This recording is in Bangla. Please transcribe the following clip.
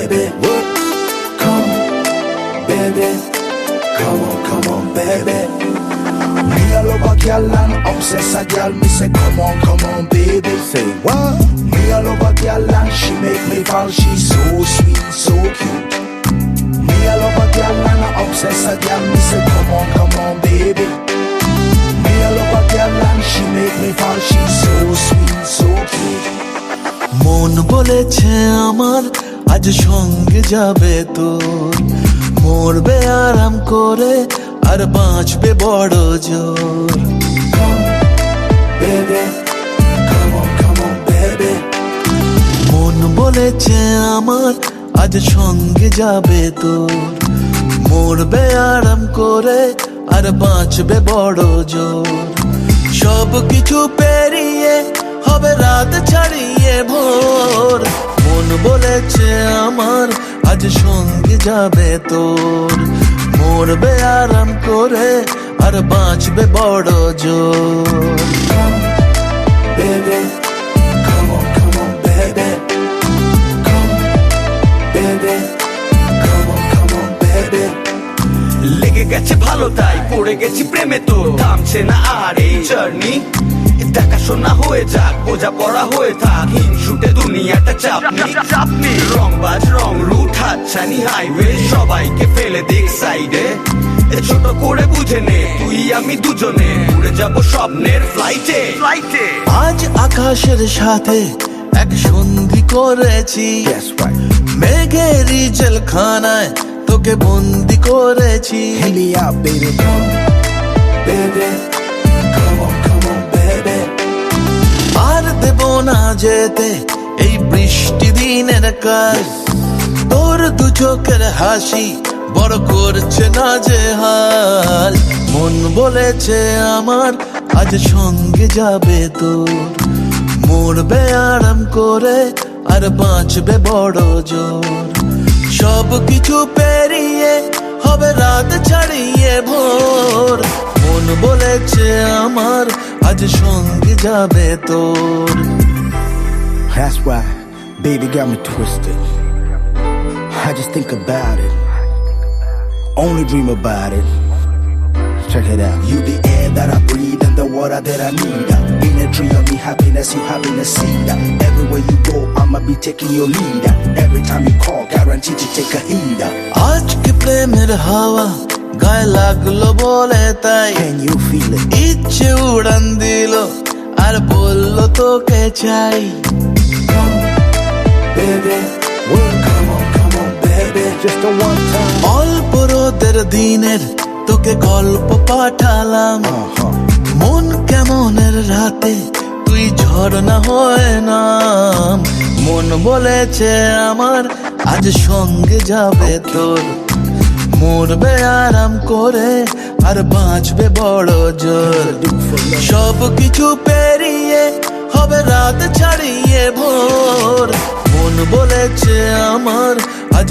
baby. What? Come on, baby. Come on, baby. Me a love a girl and obsess a girl. Me say, come on, baby. Say what? Me a love a girl and she make me fall. She's so sweet, so cute. Me a love a girl and I obsess a girl. Me say, come on, baby. Me a love a girl and she make me fall. She's so sweet, so cute. মন বলেছে আমার আজ সঙ্গে যাবে তোর, মরবে আরাম করে আর বাঁচবে বড় জোর। Baby, come on, baby. মন বলেছে আমার আজ সঙ্গে যাবে তোর, মরবে আরাম করে আর বাঁচবে বড় জোর। সব কিছু পেরিয়ে হবে রাত ছাড়িয়ে ভোর, মন বলেছে আমার আজ সঙ্গে যাবে তোর, মরবে আরাম করে আর বাঁচবে বড় জোর। Baby, come on, baby. Come, baby, come on, baby. লেগে গেছে ভালো তাই পড়ে গেছি প্রেমে, তো থামছে না আর এই জার্নি। দেখাশোনা হয়ে যাক, বোঝা পড়া হয়ে থাক, হিংসুটে দুনিয়াটা চাপনি। রংবাজ রং রুট হাতছানি হাইওয়ে, সবাইকে ফেলে দিক সাইডে। ছোট করে বুঝে নে তুই আমি দুজনে উড়ে যাব স্বপ্নের ফ্লাইটে। আজ আকাশের সাথে এক সন্ধি করেছি, That's right. মেঘেরই জেলখানায় তোকে বন্দি করেছি। Hit me out, baby. Come, baby. Come on, baby. আর দেব না যেতে এই বৃষ্টি দিনের কাজ, তোর দু চোখের হাসি বড় করছে না যে হাল। মন বলেছে আমার আজ সঙ্গে যাবে তোর, মরবে আরাম করে আর বাঁচবে বড় জোর। সব কিছু পেরিয়ে হবে রাত ছাড়িয়ে ভোর, মন বলেছে আমার আজ সঙ্গে যাবে তোর। That's why, baby got me twisted. I just think about it, only dream about it. Check it out. You the air that I breathe and the water that I need. In a tree of me happiness, you having a seed. Everywhere you go, I'ma be taking your lead. Every time you call, guaranteed to take a heed. আজকে প্রেমের হাওয়া গায়ে লাগলো বলে তাই, Can you feel it? ইচ্ছে উড়ান দিল আর বললো তোকে চাই। Baby, well, come on, baby. Just a one time. অল্প রোদের দিনের তোকে গল্প পাঠালাম, মন কেমনের রাতে তুই ঝর্ণা হয়ে নাম। মন বলেছে আমার আজ সঙ্গে যাবে তোর, মরবে আরাম করে আর বাঁচবে বড় জোর। সব কিছু পেরিয়ে হবে রাত ছাড়িয়ে ভোর, মন বলেছে আমার